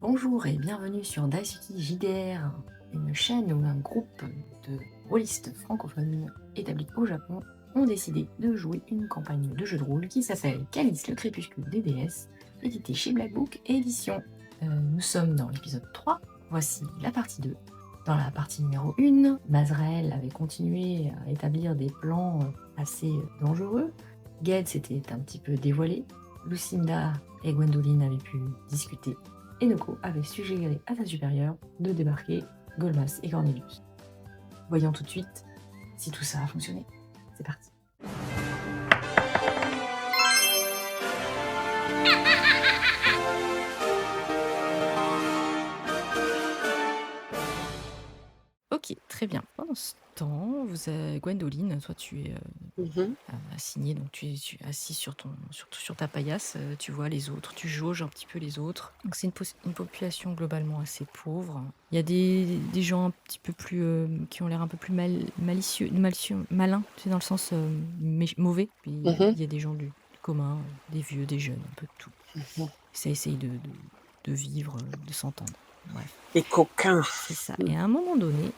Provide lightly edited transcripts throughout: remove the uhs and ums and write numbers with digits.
Bonjour et bienvenue sur Daisuki JDR, une chaîne où un groupe de rôlistes francophones établis au Japon ont décidé de jouer une campagne de jeu de rôle qui s'appelle Calice le crépuscule des déesses, édité chez Black Book Édition. Nous sommes dans l'épisode 3, voici la partie 2. Dans la partie numéro 1, Mazrael avait continué à établir des plans assez dangereux. Ged s'était un petit peu dévoilé. Lucinda et Gwendoline avaient pu discuter. Et Noko avait suggéré à sa supérieure de débarquer Golmas et Cornelius. Voyons tout de suite si tout ça a fonctionné. C'est parti. Ok, très bien. Pendant ce temps, Gwendoline, toi tu es Mmh. assignée, donc tu es assis sur ta paillasse, tu vois les autres, tu jauges un petit peu les autres. Donc c'est une population globalement assez pauvre. Il y a des gens un petit peu plus qui ont l'air un peu plus malicieux, malins, tu sais, dans le sens mauvais. Puis Mmh. il y a des gens du commun, des vieux, des jeunes, un peu de tout. Mmh. Ça essaye de vivre, de s'entendre. Bref. Les coquins. C'est ça. Et à un moment donné,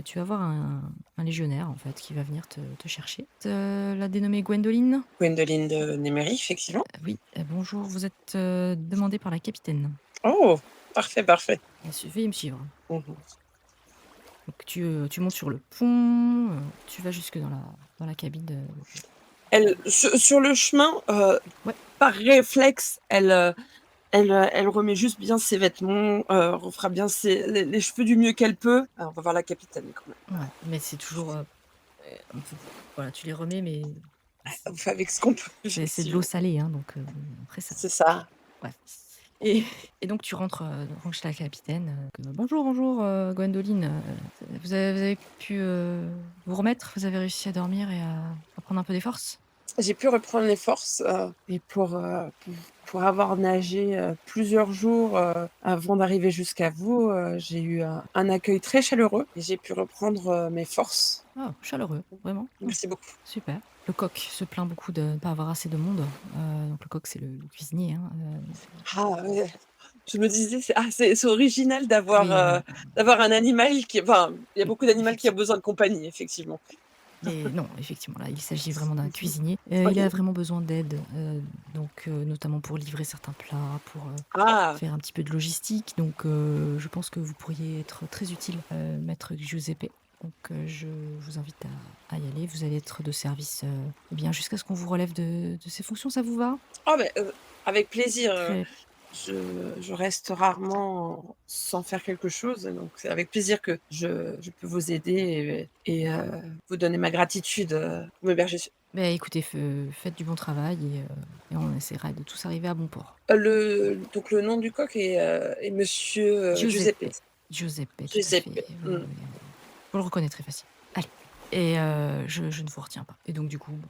tu vas voir un légionnaire, en fait, qui va venir te chercher. La dénommée Gwendoline. Gwendoline de Néméry, effectivement. Oui, bonjour, vous êtes demandée par la capitaine. Oh! Parfait, parfait. Veuillez me suivre. Mmh. Donc tu montes sur le pont, tu vas jusque dans la cabine de... Elle sur le chemin, Ouais, par réflexe, elle remet juste bien ses vêtements, refera bien les cheveux du mieux qu'elle peut. Ah, on va voir la capitaine quand même. ouais, mais c'est toujours... un peu... Voilà, tu les remets, mais On fait avec ce qu'on peut, c'est de l'eau effectivement. salée, hein, donc après ça... C'est ça. Bref. Et, et donc tu rentres donc chez la capitaine. Bonjour, bonjour Gwendoline. Vous avez pu vous remettre? Vous avez réussi à dormir et à prendre un peu des forces? J'ai pu reprendre les forces, et pour avoir nagé, plusieurs jours, avant d'arriver jusqu'à vous, j'ai eu un accueil très chaleureux et j'ai pu reprendre, mes forces. Ah, chaleureux, vraiment. Oh, Merci beaucoup. super. Le coq se plaint beaucoup de ne pas avoir assez de monde. Donc le coq, c'est le cuisinier, hein, Ah ouais, je me disais, c'est original oui, d'avoir un animal qui enfin, il y a oui, beaucoup d'animal qui a effectivement. besoin de compagnie, effectivement. Mais non, effectivement, là, il s'agit vraiment d'un Mmh. cuisinier. Il a OK. vraiment besoin d'aide, donc notamment pour livrer certains plats, pour Ah! faire un petit peu de logistique. Donc, je pense que vous pourriez être très utile, maître Giuseppe. Donc, je vous invite à y aller. Vous allez être de service, eh bien, jusqu'à ce qu'on vous relève de ces fonctions. Ça vous va? Ah beh, avec plaisir, Très... je reste rarement sans faire quelque chose, donc c'est avec plaisir que je peux vous aider et vous donner ma gratitude, vous m'héberger su Ben, écoutez, faites du bon travail et on essaiera de tous arriver à bon port. le nom du coq est monsieur, Giuseppe. Giuseppe. Giuseppe, tout à fait. Giuseppe, Oui, mmh. oui, vous le reconnaîtrez facile. Allez. Et je ne vous retiens pas. Et donc, du coup, bon,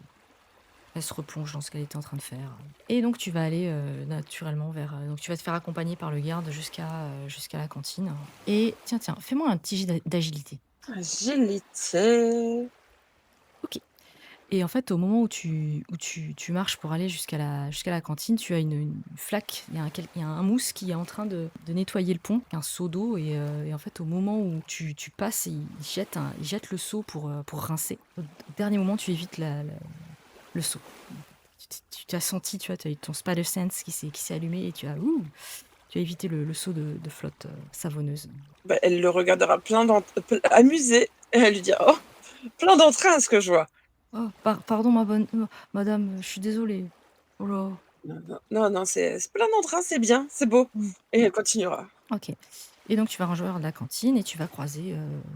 elle se replonge dans ce qu'elle était en train de faire. Et donc tu vas aller naturellement vers... donc tu vas te faire accompagner par le garde jusqu'à la cantine. Et tiens, fais-moi un petit jet d'agilité. Agilité. Ok. Et en fait, au moment où tu marches pour aller jusqu'à la cantine, tu as une flaque, il y a un mousse qui est en train de nettoyer le pont, un seau d'eau, et en fait, au moment où tu passes, il jette le seau pour rincer. Au dernier moment, tu évites le seau. Tu t'as senti, tu vois, tu as eu ton spider sense qui s'est allumé et tu as évité le seau de flotte savonneuse. Bah, elle le regardera amusée et elle lui dira: «Oh, plein d'entrain à ce que je vois». Oh, pardon, madame, je suis désolée. Oh là. Non, non, non, non, c'est plein d'entrain, c'est bien, c'est beau et Bon, elle continuera. ok. Et donc, tu vas rejoindre la cantine et tu vas croiser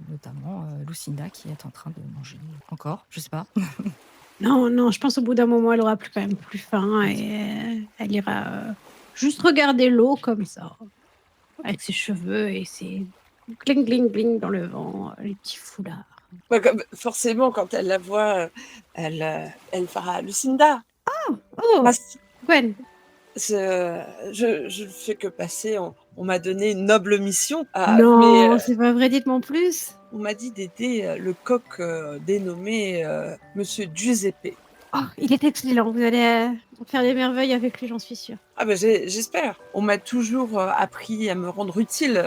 notamment Lucinda qui est en train de manger encore, je sais pas. Non, non, je pense au bout d'un moment, elle aura plus quand même plus faim et elle ira, juste regarder l'eau comme ça, Ok. avec ses cheveux et ses gling gling gling dans le vent, les petits foulards. Bah, comme forcément quand elle la voit, elle fera: «Lucinda, «Oh! passe». Gwen!» Je ne fais que passer, on m'a donné une noble mission, «Non, c'est pas vrai, dites-moi en plus!» on m'a dit d'aider, le coq, dénommé, monsieur Giuseppe. Oh, il est excellent. Vous allez faire des merveilles avec lui, j'en suis sûre. Ah bah, j'espère. On m'a toujours, appris à me rendre utile,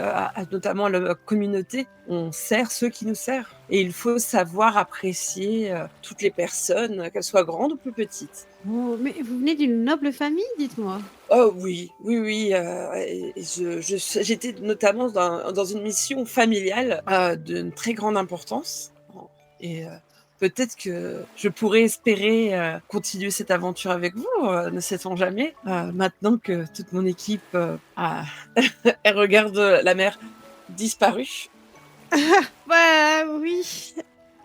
notamment à la communauté. On sert ceux qui nous servent et il faut savoir apprécier, toutes les personnes, qu'elles soient grandes ou plus petites. Oh, mais vous venez d'une noble famille, dites-moi. Oh oui, oui, oui, et j'étais notamment dans une mission familiale, d'une très grande importance et peut-être que je pourrais espérer, continuer cette aventure avec vous, ne sait-on jamais, maintenant que toute mon équipe, elle regarde, la mer disparue. Bah oui.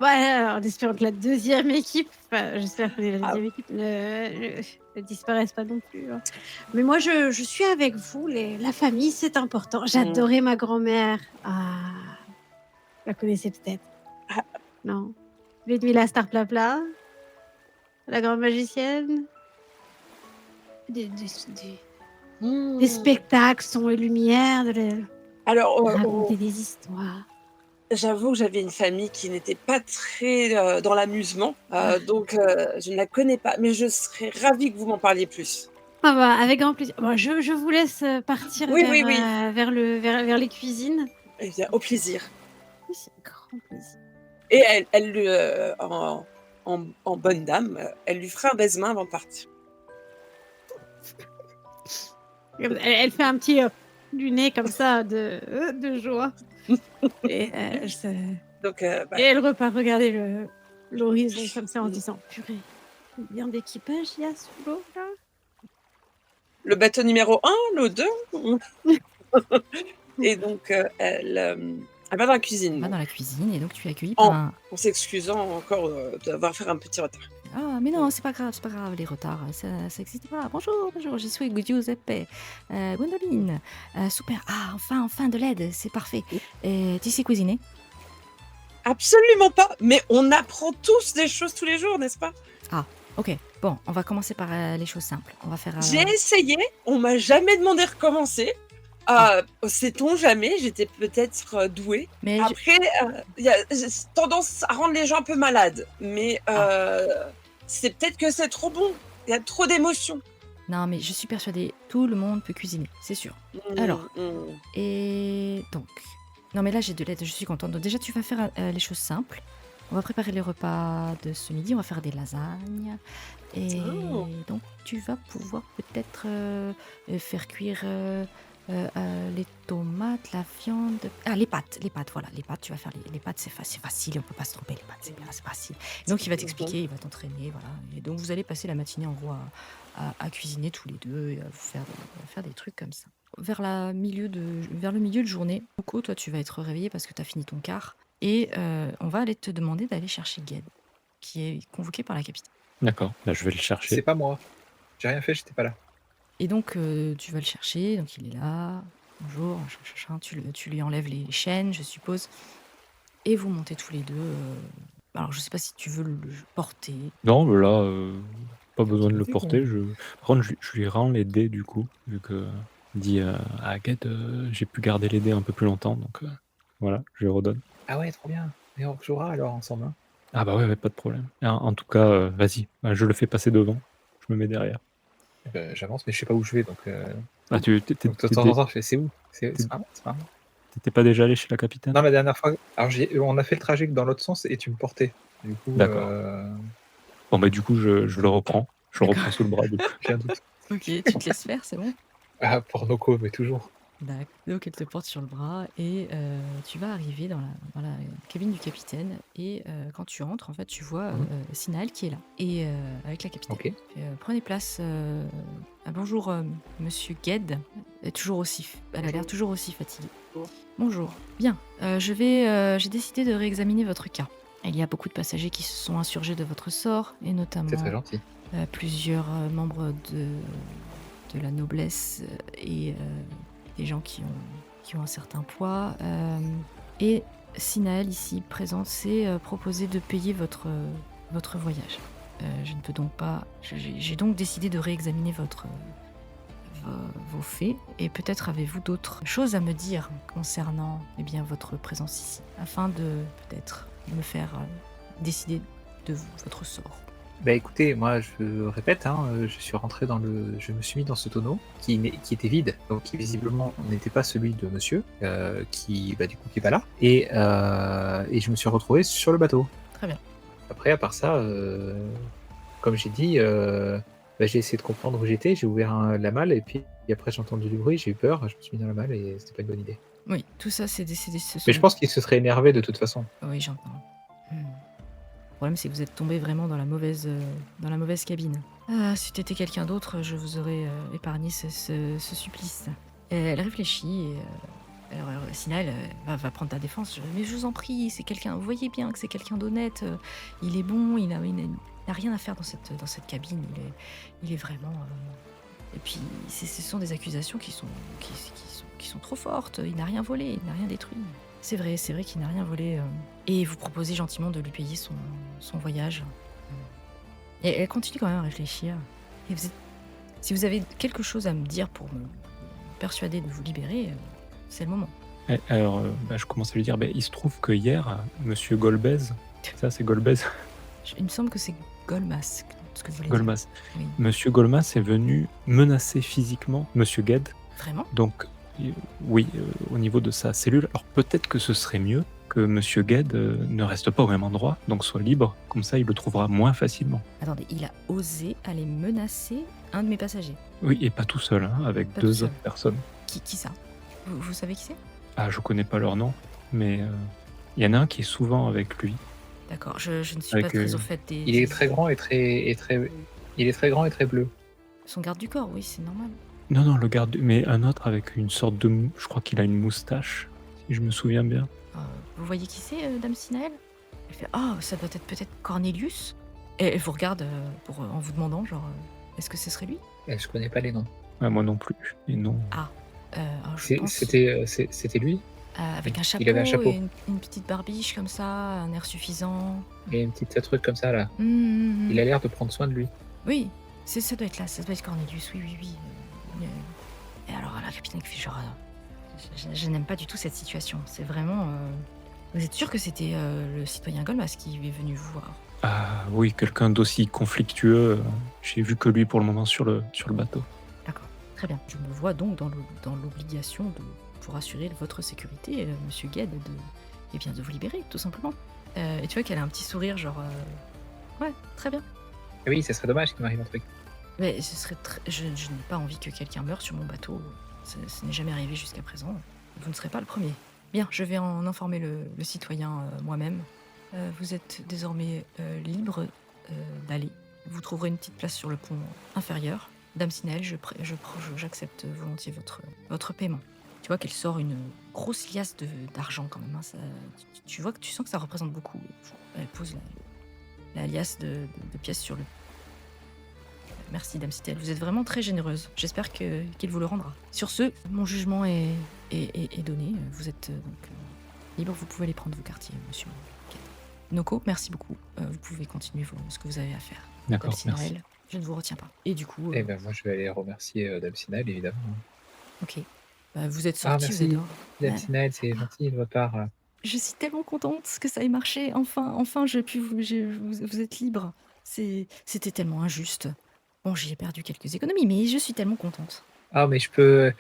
Ouais, en espérant que la deuxième équipe, enfin, j'espère que la Ah deuxième équipe ne disparaisse pas non plus, hein. Mais moi, je suis avec vous. La famille, c'est important. mmh. J'adorais ma grand-mère. Ah, vous la connaissez peut-être. Ah, Non. Ludmilla Starplapla, la grande magicienne. Des mmh. spectacles, son et lumière, Alors, raconter des histoires. j'avoue que j'avais une famille qui n'était pas très, dans l'amusement, Ah. donc je ne la connais pas, mais je serais ravie que vous m'en parliez plus. Ah bah, avec grand plaisir. Bon, je vous laisse partir Oui, oui, oui. vers les cuisines. Eh bien, au plaisir. Oui, c'est un grand plaisir. Et elle lui, en bonne dame, elle lui fera un baise-main avant de partir. Elle fait un petit du nez comme ça de joie. Et, Donc, bah, et elle repart regarder l'horizon comme ça en se disant purée, combien d'équipage il y a sous l'eau là? le bateau numéro 1, le 2 et donc, elle va dans la On cuisine, va bon, dans la cuisine et donc tu es accueilli par un... en s'excusant encore, d'avoir fait un petit retard. Ah, mais non, c'est pas grave, les retards, ça n'existe pas. Bonjour, je suis Giuseppe. Gwendoline, super. Ah, enfin de l'aide, c'est parfait. Tu sais cuisiner? Absolument pas, mais on apprend tous des choses tous les jours, n'est-ce pas? Ah, ok. Bon, on va commencer par les choses simples. On va faire... J'ai essayé, on m'a jamais demandé de recommencer. Sait-on jamais, j'étais peut-être, douée. Mais Après, il y a j'ai tendance à rendre les gens un peu malades, mais c'est peut-être que c'est trop bon. Il y a trop d'émotions. non, mais je suis persuadée, tout le monde peut cuisiner, c'est sûr. Alors, Mmh. et donc... Non, mais là, j'ai de l'aide, je suis contente. Donc déjà, tu vas faire les choses simples. On va préparer les repas de ce midi, on va faire des lasagnes. Et Oh! donc, tu vas pouvoir peut-être faire cuire les tomates, la viande... Ah, les pâtes, voilà. Les pâtes, tu vas faire les pâtes, c'est facile, on peut pas se tromper, les pâtes, c'est bien, c'est facile. Donc, il va t'expliquer, il va t'entraîner, voilà. Et donc, vous allez passer la matinée, en gros, à cuisiner tous les deux et à faire des trucs comme ça. Vers le milieu de journée, Coco, toi, tu vas être réveillé parce que tu as fini ton quart. Et on va aller te demander d'aller chercher Ged, qui est convoqué par la capitaine. D'accord, bah, je vais le C'est chercher. pas moi. J'ai rien fait, j'étais pas là. Et donc, tu vas le chercher, donc il est là. Bonjour, tu lui enlèves les chaînes, je suppose. Et vous montez tous les deux. Alors, je sais pas si tu veux le porter. Non, mais là, pas besoin de le C'est porter. bon. Par contre, je lui rends les dés du coup, vu que dit à Agathe, j'ai pu garder les dés un peu plus longtemps, donc voilà, je les redonne. Ah ouais, trop bien. Et on rejouera alors ensemble, hein. Ah bah ouais, pas de problème. En tout cas, vas-y, bah, je le fais passer devant. Je me mets derrière. J'avance, mais je sais pas où je vais, donc Ah, donc de temps en temps, je fais c'est où? C'est marrant, c'est marrant. t'étais pas déjà allé chez la capitaine? Non, la dernière fois, alors on a fait le trajet dans l'autre sens et tu me portais. Du coup, D'accord. Bon bah du coup, je le reprends. Je le D'accord. reprends sous le bras du coup. j'ai un doute. Ok, tu te laisses faire, c'est bon? Ah, Pornoco, mais toujours. D'accord. Donc, elle te porte sur le bras et tu vas arriver dans la cabine du capitaine. Et quand tu entres, en fait, tu vois Sinael qui est là, et avec la capitaine. Ok. Prenez place. Bonjour, monsieur Ged. Elle a l'air toujours aussi fatiguée. Bonjour. Bien. J'ai décidé de réexaminer votre cas. Il y a beaucoup de passagers qui se sont insurgés de votre sort, et notamment C'est très gentil. plusieurs membres de la noblesse et des gens qui ont un certain poids. Et Sinael, ici présente, s'est proposé de payer votre voyage. Je ne peux donc pas... J'ai donc décidé de réexaminer vos faits, et peut-être avez-vous d'autres choses à me dire concernant votre présence ici, afin de peut-être me faire décider de votre sort. Bah écoutez, moi je répète, hein, je me suis mis dans ce tonneau qui était vide, donc qui visiblement n'était pas celui de monsieur, qui bah du coup qui est pas là, et je me suis retrouvé sur le bateau. Très bien. Après, à part ça, comme j'ai dit, bah, j'ai essayé de comprendre où j'étais, j'ai ouvert la malle et puis après j'ai entendu du bruit, j'ai eu peur, je me suis mis dans la malle et c'était pas une bonne idée. Oui, tout ça, ce Mais je sont... pense qu'il se serait énervé de toute façon. Oui, j'entends. Le problème, c'est que vous êtes tombé vraiment dans la mauvaise cabine. Ah, si t'étais quelqu'un d'autre, je vous aurais épargné ce supplice. Et elle réfléchit et alors, Sinael va prendre ta défense. Mais je vous en prie, c'est quelqu'un. Vous voyez bien que c'est quelqu'un d'honnête. Il est bon. Il n'a rien à faire dans cette cabine. Il est vraiment. Et puis, ce sont des accusations qui sont trop fortes. Il n'a rien volé. Il n'a rien détruit. C'est vrai qu'il n'a rien volé. Et vous proposez gentiment de lui payer son voyage. Et elle continue quand même à réfléchir. Et si vous avez quelque chose à me dire pour me persuader de vous libérer, c'est le moment. Alors, je commence à lui dire, il se trouve que hier, Monsieur Golbez, ça c'est Golbez, Il me semble que c'est Golmas, ce que vous voulez Golmas. dire. Oui. Monsieur Golmas est venu menacer physiquement Monsieur Gued. Vraiment? Donc, oui, au niveau de sa cellule. Alors peut-être que ce serait mieux que Monsieur Gued ne reste pas au même endroit, donc soit libre. Comme ça, il le trouvera moins facilement. Attendez, il a osé aller menacer un de mes passagers. Oui, et pas tout seul, hein, avec Pas tout 2 seul. autres personnes. Qui ça? Vous savez qui c'est? Ah, je connais pas leur nom, mais il y en a un qui est souvent avec lui. D'accord, je ne suis Avec, pas très au fait des... Il est très grand et il est très grand et très bleu. Son garde du corps, oui, c'est normal. Non, le garde, mais un autre avec une sorte de... Je crois qu'il a une moustache, si je me souviens bien. Vous voyez qui c'est, Dame Sinael? Elle fait « Ah, ça doit être peut-être Cornelius ?» Et elle vous regarde en vous demandant, genre, est-ce que ce serait lui? Je connais pas les noms. Ouais, moi non plus. Et non. Alors, je pense... C'était lui? Avec un chapeau, Il avait un chapeau. et une petite barbiche comme ça, un air suffisant. Et une petite truc comme ça là. Mmh. Il a l'air de prendre soin de lui. Oui, ça doit être là, ça doit être Cornelius, oui. Et alors la capitaine qui fait genre... je n'aime pas du tout cette situation, c'est vraiment... Vous êtes sûr que c'était le citoyen Golmas qui est venu vous voir? Ah oui, quelqu'un d'aussi conflictueux. J'ai vu que lui pour le moment sur le bateau. D'accord, très bien. Je me vois donc dans l'obligation pour assurer votre sécurité, Monsieur Gued, de vous libérer, tout simplement. Et tu vois qu'elle a un petit sourire, genre... Ouais, très bien. Ah oui, ça serait dommage qu'il m'arrive un truc. Mais je n'ai pas envie que quelqu'un meure sur mon bateau. Ce n'est jamais arrivé jusqu'à présent. Vous ne serez pas le premier. Bien, je vais en informer le citoyen moi-même. Vous êtes désormais libre d'aller. Vous trouverez une petite place sur le pont inférieur. Dame Sinael, j'accepte volontiers votre paiement. Tu vois qu'elle sort une grosse liasse d'argent quand même. Hein. Tu sens que ça représente beaucoup. Elle pose la liasse de pièces sur le... Merci, Dame Sinael. Vous êtes vraiment très généreuse. J'espère qu'il vous le rendra. Sur ce, mon jugement est donné. Vous êtes donc libre. Vous pouvez aller prendre vos quartiers, monsieur. Noko, merci beaucoup. Vous pouvez continuer ce que vous avez à faire. D'accord, Dame Sinael, merci. je ne vous retiens pas. Et du coup... Eh ben moi je vais aller remercier Dame Sinael évidemment. Ok. Vous êtes sortis, vous êtes merci dehors. Dame Sinael, c'est gentil de votre part. Je suis tellement contente que ça ait marché. Enfin, vous êtes libre. C'était tellement injuste. Bon, j'ai perdu quelques économies, mais je suis tellement contente. Ah mais je peux...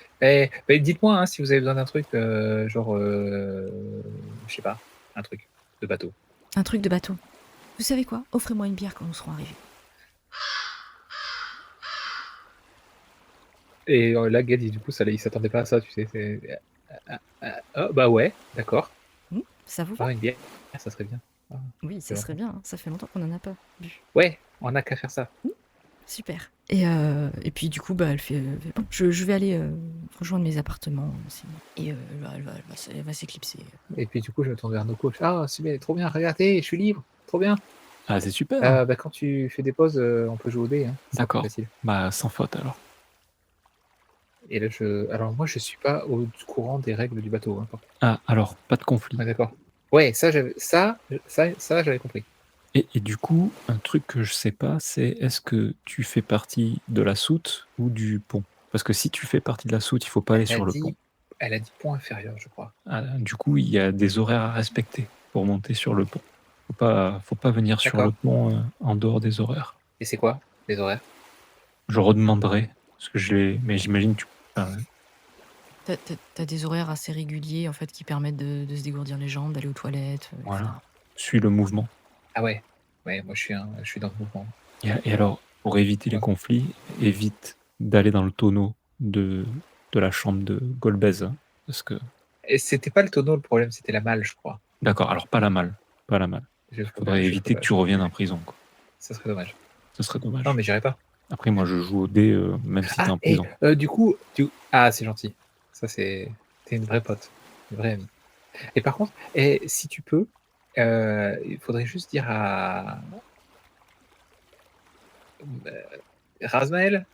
dites-moi hein, si vous avez besoin d'un truc, genre... je sais pas, un truc de bateau. Un truc de bateau. Vous savez quoi? Offrez-moi une bière quand nous serons arrivés. Et là, Gad, du coup, il s'attendait pas à ça, tu sais. Bah ouais, d'accord. Ça vous va? Une bière, ça serait bien. Oui, ça serait bien. Hein. Ça fait longtemps qu'on n'en a pas bu. Ouais, on n'a qu'à faire ça. Super. Et puis du coup, elle fait... bon, je vais aller rejoindre mes appartements. Et elle va s'éclipser. Et puis du coup, je me tourne vers Noko. Ah, c'est bien, trop bien, regardez, je suis libre, trop bien. Ah, c'est super. Quand tu fais des pauses, on peut jouer au dé. Hein, d'accord. Facile. Sans faute alors. Et là, alors moi, je suis pas au courant des règles du bateau. Hein, ah, alors, pas de conflit. Ah, d'accord. Ouais, ça, j'avais compris. Et du coup, un truc que je sais pas, c'est est-ce que tu fais partie de la soute ou du pont? Parce que si tu fais partie de la soute, il faut pas aller sur le pont. Elle a dit pont inférieur, je crois. Ah, du coup, il y a des horaires à respecter pour monter sur le pont. Faut pas venir sur D'accord. le pont en dehors des horaires. Et c'est quoi les horaires? Je redemanderai, parce que mais j'imagine que enfin, T'as des horaires assez réguliers en fait qui permettent de se dégourdir les jambes, d'aller aux toilettes, etc. voilà, suis le mouvement. Ah ouais. Ouais, moi je suis dans le mouvement. Et alors, pour éviter les Ouais. conflits, évite d'aller dans le tonneau de la chambre de Golbez, hein, parce que... Et c'était pas le tonneau le problème, c'était la malle, je crois. D'accord, alors pas la malle, pas la malle. Il faudrait éviter que tu reviennes en prison, quoi. Ça serait dommage. Ce serait dommage. Non, mais j'irai pas. Après, moi, je joue au dé, même si t'es en et prison. du coup, ah, c'est gentil. Ça, t'es une vraie pote, une vraie amie. Et par contre, si tu peux, il faudrait juste dire à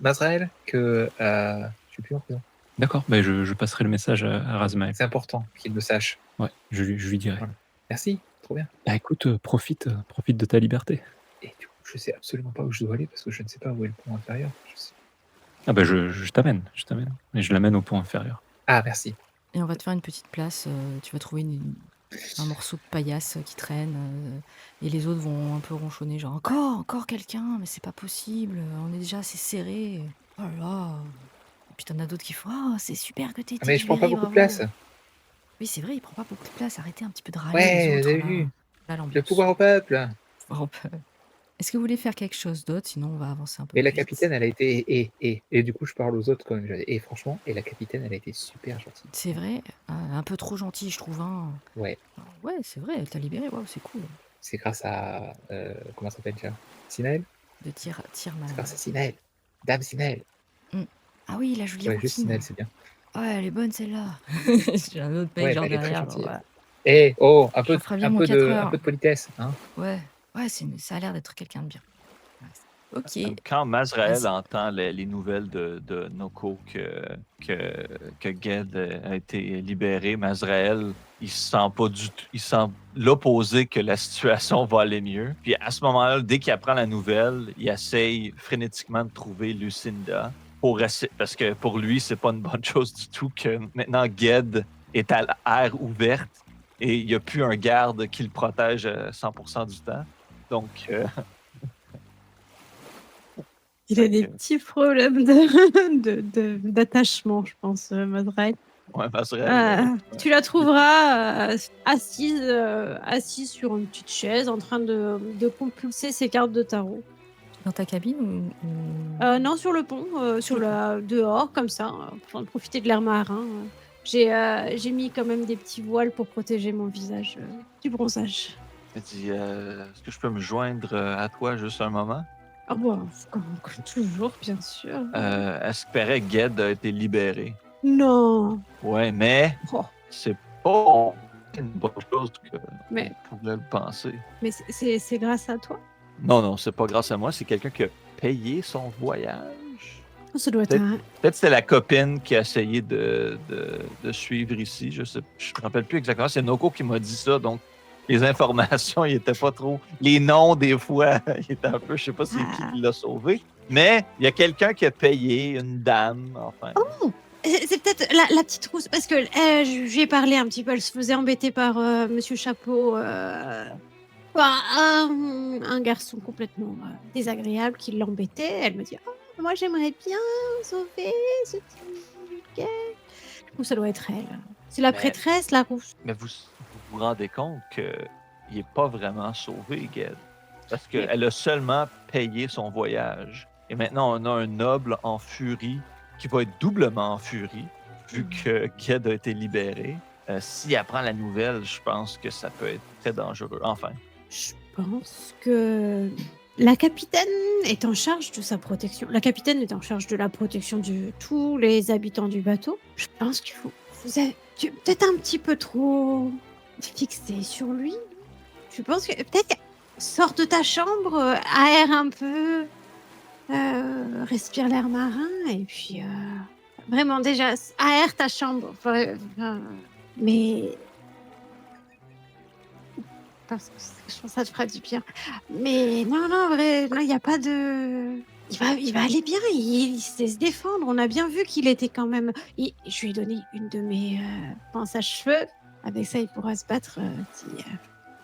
Mazrael, que je suis plus en prison. D'accord, bah, je passerai le message à Razmael. C'est important qu'il le sache. Ouais, je lui dirai. Voilà. Merci, trop bien. Bah écoute, profite de ta liberté. Et du coup, je sais absolument pas où je dois aller parce que je ne sais pas où est le pont inférieur. Ah bah je t'amène. Et je l'amène au pont inférieur. Ah, merci. Et on va te faire une petite place. Tu vas trouver un morceau de paillasse qui traîne. Et les autres vont un peu ronchonner, genre encore quelqu'un, mais c'est pas possible. On est déjà assez serré. Oh là là. Et puis t'en as d'autres qui font c'est super que t'aies été Mais je prends pas libéré, beaucoup de bravo. place. Oui, c'est vrai, il prend pas beaucoup de place. Arrêtez un petit peu de râler Ouais, les vous autres. avez Là, vu. Là, Le l'ambiance. pouvoir au peuple. Pouvoir au peuple. Est-ce que vous voulez faire quelque chose d'autre? Sinon, on va avancer un peu Mais la plus vite. capitaine, elle a été. Et du coup, je parle aux autres quand même. Et franchement, la capitaine, elle a été super gentille. C'est vrai, un peu trop gentil, je trouve. Hein. Ouais, Ouais, c'est vrai, elle t'a libéré. Waouh, c'est cool. c'est grâce à. Comment ça s'appelle déjà? Sinaël? De tir C'est mal. grâce à Sinaël. Dame Sinaël. Ah oui, la jolie Ouais, juste rouquine. Sinaël, c'est bien. Ouais, elle est bonne celle-là. J'ai un autre mec Ouais, genre elle est très derrière. gentille. Voilà. Un peu, J'en ferai bien mon 4 un heures. peu de politesse. Hein. Ouais, ça a l'air d'être quelqu'un de bien. Ok. Quand Mazrael Vas-y. entend les nouvelles de Noko que Ged a été libéré, Mazrael, il se sent pas du tout. Il sent l'opposé que la situation va aller mieux. Puis à ce moment-là, dès qu'il apprend la nouvelle, il essaye frénétiquement de trouver Lucinda parce que pour lui, c'est pas une bonne chose du tout que maintenant Ged est à l'air ouverte et il n'y a plus un garde qui le protège 100% du temps. Donc, Il a des petits problèmes d'attachement, je pense, Mazrael. ouais, Mazrael, Tu la trouveras assise sur une petite chaise en train de compulser ses cartes de tarot. Dans ta cabine ou... Non, sur le pont, dehors, comme ça, pour profiter de l'air marin. J'ai mis quand même des petits voiles pour protéger mon visage du bronzage. Elle dit est-ce que je peux me joindre à toi juste un moment? Ah bon, comme toujours, bien sûr. Elle espérait que Ged a été libéré. Non. Ouais, mais Oh. c'est pas une bonne chose que Mais- on pouvait le penser. Mais c'est grâce à toi. Non, c'est pas grâce à moi, c'est quelqu'un qui a payé son voyage. Oh, ça doit être un... Peut-être que c'était la copine qui a essayé de suivre ici, je me rappelle plus exactement. C'est Noko qui m'a dit ça, donc les informations, il était pas trop... Les noms, des fois, il était un peu... Je sais pas c'est qui l'a sauvé. Mais il y a quelqu'un qui a payé, une dame, enfin... Oh! C'est peut-être la petite rousse, parce que je lui ai parlé un petit peu, elle se faisait embêter par Monsieur Chapeau, un garçon complètement désagréable qui l'embêtait. Elle me dit « moi j'aimerais bien sauver ce petit gars. » Du coup, ça doit être elle. C'est la prêtresse, la rousse. Mais vous vous rendez compte qu'il n'est pas vraiment sauvé, Ged. Parce qu'elle a seulement payé son voyage. Et maintenant, on a un noble en furie qui va être doublement en furie, vu que Ged a été libéré. S'il apprend la nouvelle, je pense que ça peut être très dangereux. Enfin. Je pense que la capitaine est en charge de sa protection. La capitaine est en charge de la protection de tous les habitants du bateau. Je pense qu'il faut... Vous êtes peut-être un petit peu trop fixé sur lui. Je pense que peut-être sors de ta chambre, aère un peu, respire l'air marin et puis vraiment déjà aère ta chambre. Mais parce que je pense que ça te fera du bien. Mais non, vrai, là, il n'y a pas de... Il va aller bien, il sait se défendre. On a bien vu qu'il était quand même... je lui ai donné une de mes pinces à cheveux. Avec ça, il pourra se battre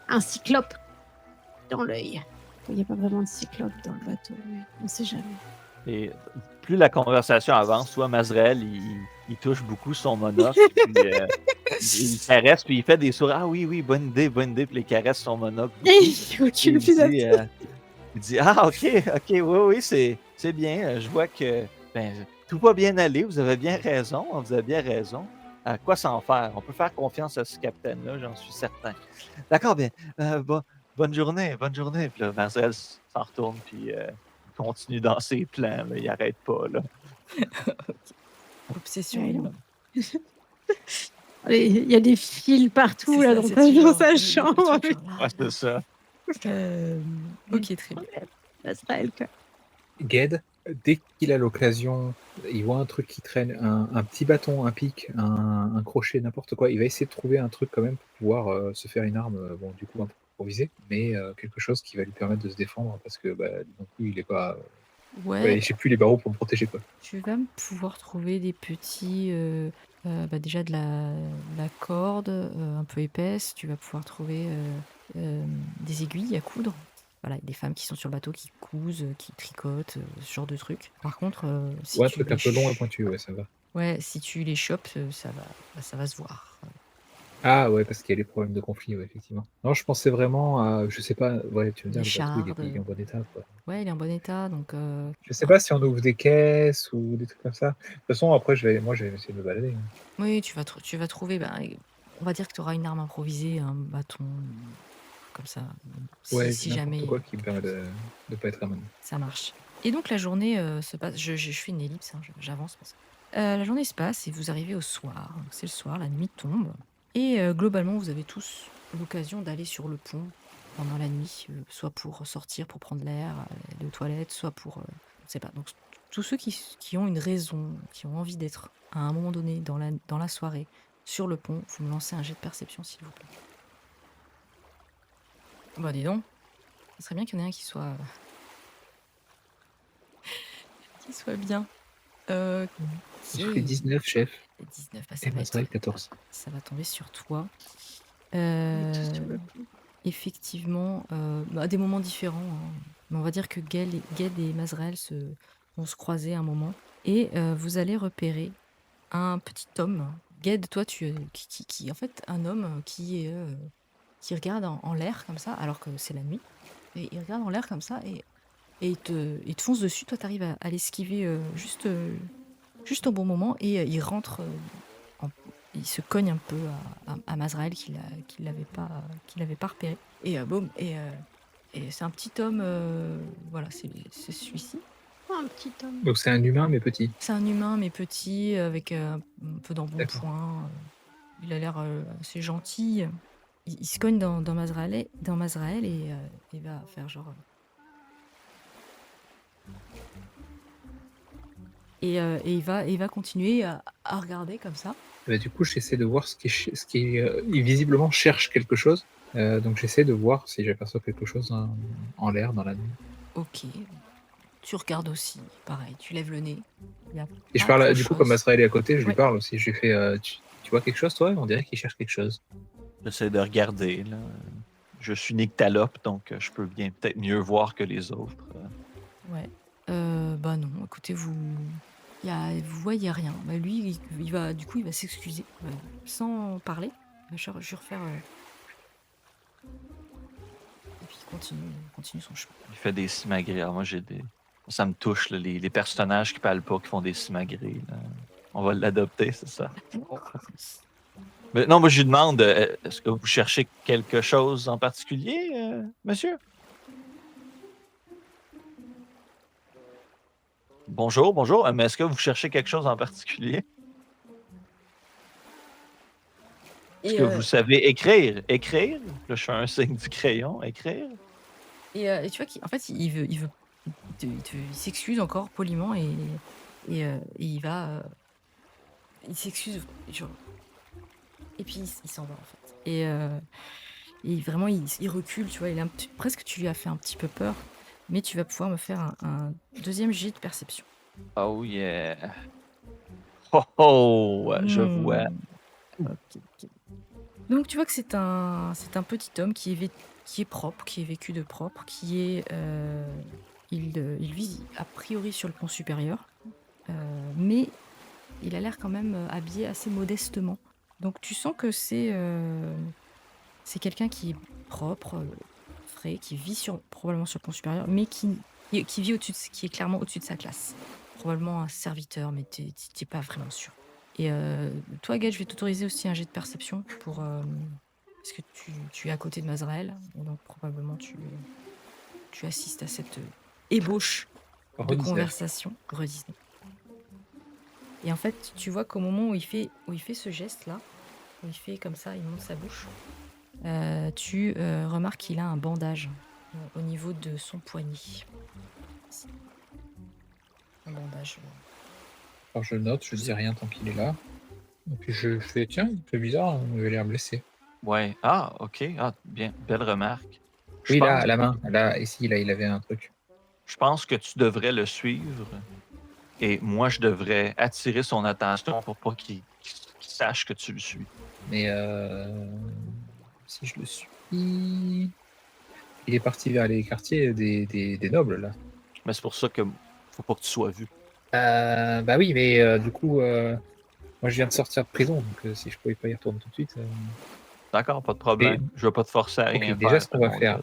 un cyclope. dans l'œil. Il n'y a pas vraiment de cyclope dans le bateau, mais on ne sait jamais. Et plus la conversation avance, soit Mazrael, il touche beaucoup son monocle, puis il caresse, puis il fait des sourires. Ah oui, bonne idée, puis il caresse son monocle. Il recule plus Il dit ah, ok, oui, c'est bien. Je vois que tout va bien aller, vous avez bien raison. À quoi s'en faire? On peut faire confiance à ce capitaine-là, j'en suis certain. D'accord, bien. Bonne journée. Puis là, Marcel s'en retourne, puis il continue dans ses plans. Là, il arrête pas. Là. Obsession. Il y a des fils partout C'est là ça, dans c'est toujours sa le chambre. truc, genre, Ouais, c'est ça. Ok, très bien. Azrael, quoi. Ged, dès qu'il a l'occasion, il voit un truc qui traîne, un petit bâton, un pic, un crochet, n'importe quoi. Il va essayer de trouver un truc quand même pour pouvoir se faire une arme, bon, du coup, un peu improvisée, mais quelque chose qui va lui permettre de se défendre parce que non plus, il est pas. Ouais, J'ai plus les barreaux pour me protéger, quoi. tu vas pouvoir trouver des petits. Déjà de la corde un peu épaisse. Tu vas pouvoir trouver des aiguilles à coudre. Voilà, il y a des femmes qui sont sur le bateau qui cousent, qui tricotent, ce genre de trucs. Par contre, si Ouais, un tu truc les un peu long et pointu, ouais, ça va. Ouais, si tu les chopes, ça va se voir. Ah ouais, parce qu'il y a les problèmes de conflit, ouais, effectivement. Non, je pensais vraiment à, je sais pas, ouais, tu veux dire, Les le bateau, il chardes. est en bon état, quoi. Ouais, il est en bon état, donc Je sais pas si on ouvre des caisses ou des trucs comme ça. De toute façon, après, je vais essayer de me balader. Hein. oui, tu vas trouver. On va dire que tu auras une arme improvisée, un bâton, comme ça. Ouais, Si n'importe jamais quoi qui me permet de pas être amène. ça marche. Et donc la journée se passe. Je fais une ellipse, hein, j'avance. La journée se passe et vous arrivez au soir. Donc, c'est le soir, la nuit tombe. Et globalement, vous avez tous l'occasion d'aller sur le pont pendant la nuit, soit pour sortir, pour prendre l'air, aller aux toilettes, soit pour. Je ne sais pas. Donc tous ceux qui ont une raison, qui ont envie d'être à un moment donné dans la soirée sur le pont, vous me lancez un jet de perception, s'il vous plaît. Bah dis donc, ce serait bien qu'il y en ait un qui soit bien. Je fais 19, chef. 19, Et Mazrael, 14. Ça va tomber sur toi. On est tous sur le pont. Effectivement, à des moments différents. Hein. Mais on va dire que Ged et Mazrael vont se croiser un moment. Et vous allez repérer un petit homme. Ged, toi, qui en fait, un homme qui regarde en l'air comme ça, alors que c'est la nuit. Et il regarde en l'air comme ça et il te fonce dessus. Toi, tu arrives à l'esquiver juste au bon moment et il rentre. Il se cogne un peu à Mazrael qui l'avait pas repéré. Et boum, et c'est un petit homme, voilà, c'est celui-ci. Oh, un petit homme. Donc c'est un humain, mais petit. C'est un humain, mais petit, avec un peu d'embonpoint. Il a l'air assez gentil. Il se cogne dans Mazrael et il va faire genre. Et il va continuer à regarder comme ça. Du coup, j'essaie de voir ce qui il visiblement cherche quelque chose. Donc j'essaie de voir si j'aperçois quelque chose en l'air dans la nuit. Ok. Tu regardes aussi, pareil, tu lèves le nez. Et je parle, du coup, comme Mazrael est à côté, je lui parle aussi. Je lui fais tu vois quelque chose, toi? On dirait qu'il cherche quelque chose. J'essaie de regarder. Là. Je suis nyctalope, donc je peux bien peut-être mieux voir que les autres. Ouais. Bah non, écoutez, vous voyez rien. Bah lui, il va s'excuser sans parler. Je vais refaire. Et puis il continue son chemin. Il fait des simagrées. Alors moi, ça me touche, là, les personnages qui parlent pas, qui font des simagrées. Là. On va l'adopter, c'est ça. Mais non, moi, je lui demande, est-ce que vous cherchez quelque chose en particulier, monsieur? Bonjour, mais est-ce que vous cherchez quelque chose en particulier? Est-ce que vous savez écrire? Écrire? Là, je fais un signe du crayon. Écrire? Et tu vois qu'en fait, il s'excuse encore poliment et il va... il s'excuse, genre... Et puis il s'en va, en fait. Et vraiment, il recule, tu vois. Presque, tu lui as fait un petit peu peur. Mais tu vas pouvoir me faire un deuxième jet de perception. Oh yeah! Oh, je vois. Ok. Donc tu vois que c'est un petit homme qui est propre, qui est vécu de propre, il vit a priori sur le pont supérieur, mais il a l'air quand même habillé assez modestement. Donc tu sens que c'est quelqu'un qui est propre, frais, qui vit probablement sur le pont supérieur, mais qui vit qui est clairement au-dessus de sa classe. Probablement un serviteur, mais t'es pas vraiment sûr. Et toi, Gage, je vais t'autoriser aussi un jet de perception parce que tu es à côté de Mazrael, et donc probablement tu assistes à cette ébauche de Redis-le. conversation. Redis-le. Et en fait, tu vois qu'au moment où il fait ce geste-là, où il fait comme ça, il monte sa bouche, tu remarques qu'il a un bandage au niveau de son poignet. Ici. Un bandage. Alors je note, je dis rien tant qu'il est là. Et puis je fais, tiens, c'est bizarre, il avait l'air blessé. Ouais. Ah, ok. Ah, bien. Belle remarque. Je Oui, là, pense, à la main, là, ici, là, il avait un truc. je pense que tu devrais le suivre et moi, je devrais attirer son attention pour pas qu'il sache que tu le suis. Mais si je le suis, il est parti vers les quartiers des nobles, là. Mais c'est pour ça que faut pas que tu sois vu. Bah oui, mais du coup, moi, je viens de sortir de prison, donc si je pouvais pas y retourner tout de suite. D'accord, pas de problème. Je vais pas te forcer à Ok, rien déjà, faire. ce qu'on va mon faire. gars.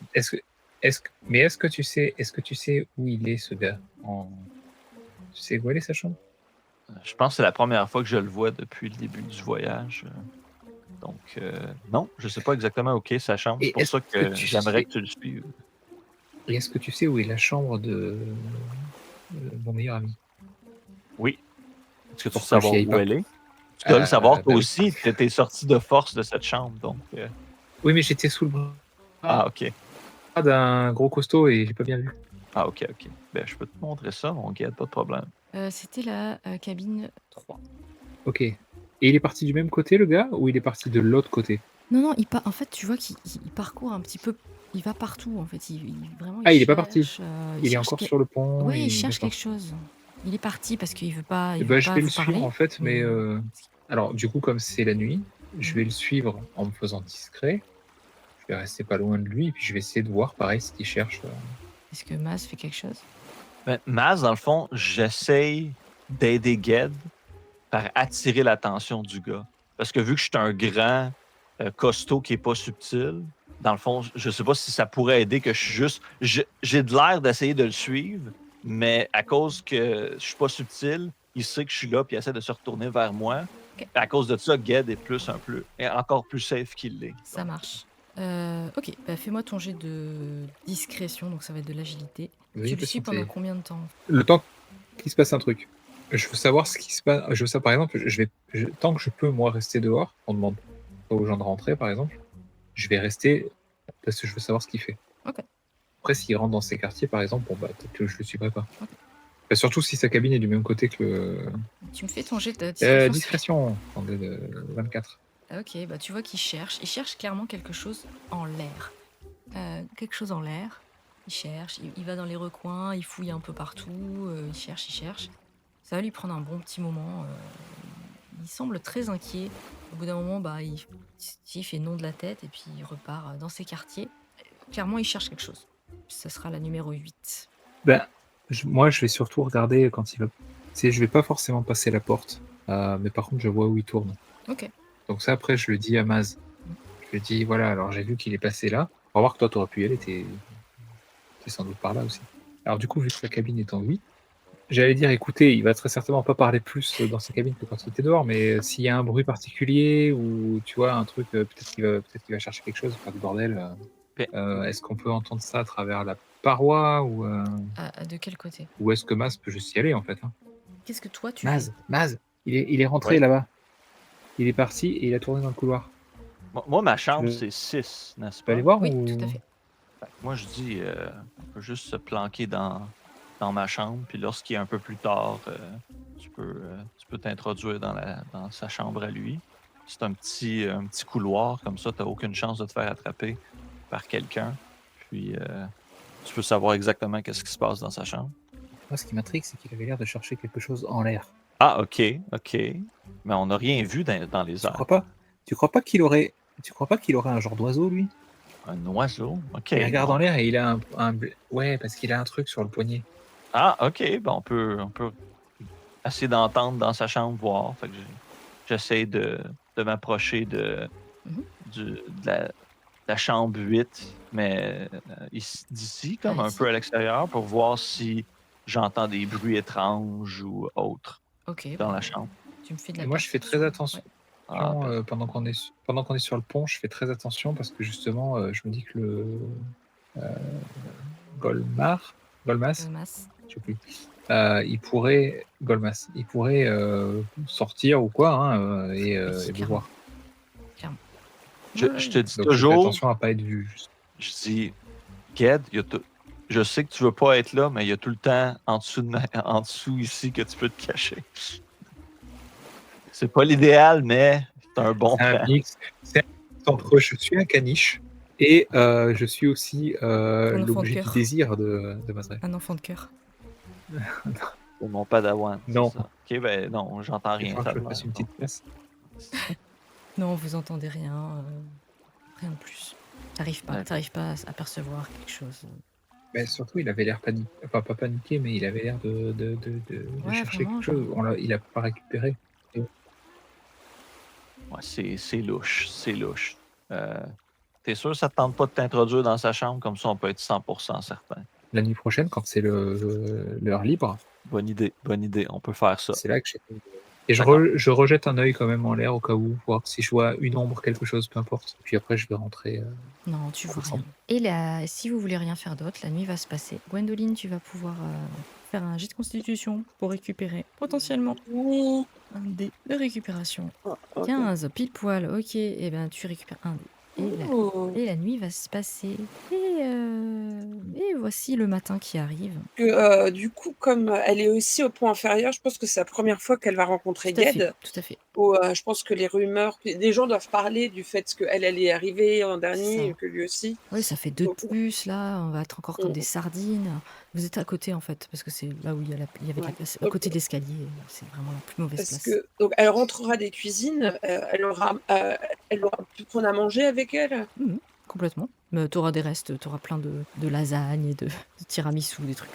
Est-ce que tu sais où il est, ce gars Tu sais où elle est, sa chambre? Je pense que c'est la première fois que je le vois depuis le début du voyage. Donc, non, je sais pas exactement où est sa chambre. Et C'est pour est-ce ça que que tu j'aimerais sais- que tu le suives. Et est-ce que tu sais où est la chambre de mon meilleur ami? Oui. Est-ce que tu veux Pour que savoir j'y aille où pas. elle est? Tu dois le savoir toi Bah oui. aussi. Tu étais sorti de force de cette chambre. Donc, Oui, mais j'étais sous le bras ok. d'un gros costaud et j'ai pas bien vu. Ah, ok. Ben, je peux te montrer ça, mon gars, pas de problème. C'était la cabine 3. Ok. Et il est parti du même côté, le gars, ou il est parti de l'autre côté? Non, en fait, tu vois qu'il parcourt un petit peu. Il va partout, en fait. Vraiment, Ah, il est pas parti. cherche, Il est cherche encore sur le pont. Oui, il cherche d'accord. quelque chose. Il est parti parce qu'il veut pas, Eh ben, je vais vous le suivre parler. en fait, mais alors du coup, comme c'est la nuit, je vais le suivre en me faisant discret. Je vais rester pas loin de lui, et puis je vais essayer de voir, pareil, ce qu'il cherche. Est-ce que Maz fait quelque chose? Ben, Maz, dans le fond, j'essaye d'aider Ged par attirer l'attention du gars. Parce que vu que je suis un grand costaud qui est pas subtil, dans le fond, je sais pas si ça pourrait aider que je suis juste. J'ai de l'air d'essayer de le suivre, mais à cause que je suis pas subtil, il sait que je suis là puis il essaie de se retourner vers moi. Ok. À cause de ça, Ged est encore plus safe qu'il l'est. Ça marche. Ok, bah, fais-moi ton jet de discrétion, donc ça va être de l'agilité. Oui, Tu le de suis santé. pendant combien de temps? Le temps qu'il se passe un truc. Je veux savoir ce qui se passe. Je veux ça, par exemple, tant que je peux, moi, rester dehors, on demande pas aux gens de rentrer, par exemple, je vais rester parce que je veux savoir ce qu'il fait. Ok. Après, s'il rentre dans ces quartiers, par exemple, bon, bah, peut-être que je le suivrai pas. Ok. Bah, surtout si sa cabine est du même côté que. Tu me fais ton jet de discrétion. Discrétion, attendez, de 24. Ok, bah tu vois qu'il cherche. Il cherche clairement quelque chose en l'air. Quelque chose en l'air. Il cherche, il va dans les recoins, il fouille un peu partout, il cherche. Ça va lui prendre un bon petit moment. Il semble très inquiet. Au bout d'un moment, bah, il fait non de la tête et puis il repart dans ses quartiers. Clairement, il cherche quelque chose. Ça sera la numéro 8. Ben, moi, je vais surtout regarder quand il va. Tu sais, je vais pas forcément passer la porte, mais par contre, je vois où il tourne. Ok. Donc ça, après, je le dis à Maz. Je lui dis, voilà, alors j'ai vu qu'il est passé là. On va voir que toi, tu aurais pu y aller, t'es sans doute par là aussi. Alors du coup, vu que sa cabine est en 8, j'allais dire, écoutez, il va très certainement pas parler plus dans sa cabine que quand il était dehors, mais s'il y a un bruit particulier ou tu vois, un truc, peut-être qu'il va chercher quelque chose, faire du bordel. Est-ce qu'on peut entendre ça à travers la paroi ou De quel côté? ou est-ce que Maz peut juste y aller en fait, hein? Qu'est-ce que toi tu fais? Maz, il est rentré Ouais. là-bas. Il est parti et il a tourné dans le couloir. Moi, ma chambre, Tu veux- c'est 6, n'est-ce Tu peux pas? aller voir Oui, ou... tout à fait. Fait que moi, je dis, on peut juste se planquer dans ma chambre, puis lorsqu'il est un peu plus tard, tu peux t'introduire dans sa chambre à lui. C'est un petit couloir, comme ça, tu n'as aucune chance de te faire attraper par quelqu'un. Puis, tu peux savoir exactement qu'est-ce qui se passe dans sa chambre. Moi, ce qui m'intrigue, c'est qu'il avait l'air de chercher quelque chose en l'air. Ah, ok. Mais on n'a rien vu dans les Tu airs. crois pas qu'il aurait Tu crois pas qu'il aurait un genre d'oiseau, lui? Un oiseau? OK. Il regarde bon. en l'air et il a Ouais, parce qu'il a un truc sur le poignet. Ah, OK. On peut essayer d'entendre dans sa chambre, voir. Fait que j'essaie de m'approcher de Mhm. la chambre 8, mais d'ici, comme un ici. peu à l'extérieur, pour voir si j'entends des bruits étranges ou autres Ok, dans bah, la chambre. tu me fais de Et la moi, je fais très perception. attention. Ouais. Ah, Pendant qu'on est sur le pont, je fais très attention parce que justement, je me dis que le Golmas, Masse. je sais plus, il pourrait sortir ou quoi, hein, et Oui, me clairement. voir. Clairement. je Ouais, te dis Donc je fais toujours, attention à pas être vu. je dis, Ged, je sais que tu veux pas être là, mais il y a tout le temps en dessous ici que tu peux te cacher. C'est pas l'idéal, mais c'est un bon C'est un plan. mix. C'est un mix entre je suis un caniche et je suis aussi Un enfant de l'objet du cœur. désir de Mazrel. Un enfant de cœur. C'est mon padawan. Non. C'est ça. Ok, ben non, j'entends Il rien. faudra Ça que je va, fasse une non. petite place. Non, vous entendez rien. Rien de plus. T'arrives pas à percevoir quelque chose. Mais surtout, il avait l'air paniqué. Enfin, pas paniqué, mais il avait l'air de Ouais, chercher vraiment, quelque chose. Il a pas récupéré. Ouais, c'est louche. C'est louche. T'es sûr que ça te tente pas de t'introduire dans sa chambre? Comme ça, on peut être 100% certain. La nuit prochaine, quand c'est l'heure libre, Bonne idée. On peut faire ça. c'est là que j'ai. Et D'accord. je rejette un œil quand même en l'air au cas où, voir si je vois une ombre, quelque chose, peu importe. Puis après, je vais rentrer. Non, tu vois ensemble. rien. Et là, si vous voulez rien faire d'autre, la nuit va se passer. Gwendoline, tu vas pouvoir faire un jet de constitution pour récupérer potentiellement Oui. un dé de récupération. Oh, ok. 15, pile poil, ok. Et ben tu récupères un dé. Oh. Et la nuit va se passer. Et voici le matin qui arrive. Du coup, comme elle est aussi au point inférieur, je pense que c'est la première fois qu'elle va rencontrer Tout à fait, Ged. tout à fait. Je pense que les rumeurs, les gens doivent parler du fait qu'elle est arrivée en dernier ça. et que lui aussi. Oui, ça fait 2 de Donc, plus, là, on va être encore comme Mm. des sardines. Vous êtes à côté, en fait, parce que c'est là où il y avait de la Ouais. place, à Donc, côté de l'escalier. C'est vraiment la plus mauvaise parce place. que donc elle rentrera des cuisines, elle aura pu prendre à manger avec elle. Mhm, complètement. Mais t'auras des restes, t'auras plein de lasagnes et de tiramisu, des trucs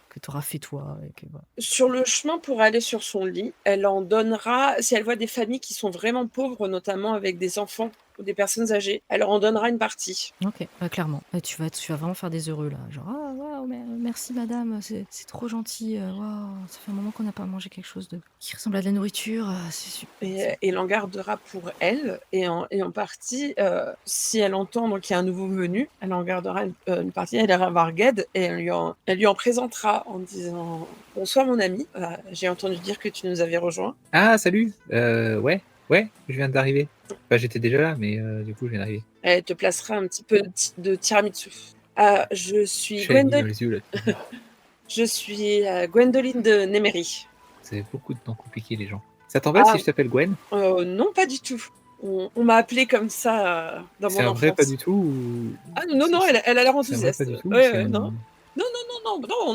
que t'auras fait toi. Et que, voilà. Sur le chemin pour aller sur son lit, elle en donnera, si elle voit des familles qui sont vraiment pauvres, notamment avec des enfants ou des personnes âgées, elle leur en donnera une partie. Ok, bah, clairement. Tu vas vraiment faire des heureux là. Genre, ah, waouh, merci madame, c'est trop gentil. Waouh, ça fait un moment qu'on n'a pas mangé quelque chose qui ressemble à de la nourriture. C'est super. Et elle en gardera pour elle, et en partie, si elle entend qu'il y a un nouveau venu, elle en gardera une partie, elle ira voir Ged et elle lui en présentera en disant « Bonsoir mon ami, j'ai entendu dire que tu nous avais rejoints. Ah, salut. Ouais, je viens d'arriver. Enfin, j'étais déjà là, mais du coup, je viens d'arriver. » Elle te placera un petit peu de tiramisu. Je suis J'avais mis dans Gwendoline. les yeux là. Je suis Gwendoline de Nemery. Vous avez beaucoup de noms compliqués, les gens. Ça t'embête Ah. si je t'appelle Gwen? Non, pas du tout. On m'a appelé comme ça dans C'est mon un vrai enfance. pas du tout ou... Ah non, elle a l'air C'est un vrai enthousiaste. pas du tout ou Ouais, c'est un- non. Non.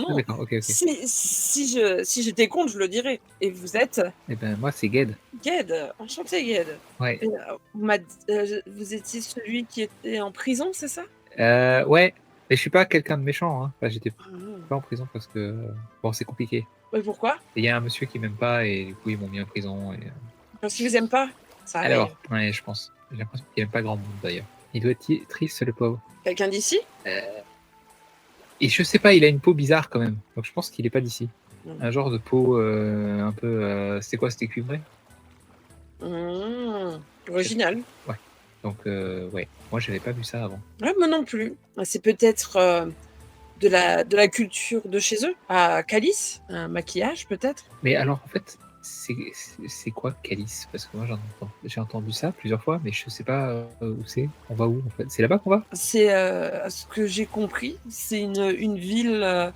Ah, d'accord, ok. Si j'étais contre, je le dirais. Et vous êtes Eh ben, moi, c'est Ged. Ged. Enchanté, Ged. Ouais. Et, vous étiez celui qui était en prison, c'est ça? Ouais. Mais je suis pas quelqu'un de méchant, hein. Enfin, j'étais pas en prison parce que... Bon, c'est compliqué. Mais pourquoi? Il y a un monsieur qui m'aime pas et du coup, ils m'ont mis en prison. Et... Parce qu'ils vous aiment pas? Ça arrive. Alors, ouais, je pense. J'ai l'impression qu'il aime pas grand monde, d'ailleurs. Il doit être triste, le pauvre. Quelqu'un d'ici? Et je sais pas, il a une peau bizarre quand même. Donc je pense qu'il est pas d'ici. Mm. Un genre de peau un peu... C'était quoi? C'était cuivré? Original. Donc, ouais. Moi, j'avais pas vu ça avant. Ouais, moi non plus. C'est peut-être de la culture de chez eux, à Calice, un maquillage peut-être. Mais alors, en fait, c'est quoi Calice? Parce que moi, j'ai entendu ça plusieurs fois, mais je sais pas où c'est. On va où, en fait? C'est là-bas qu'on va? C'est ce que j'ai compris, c'est une ville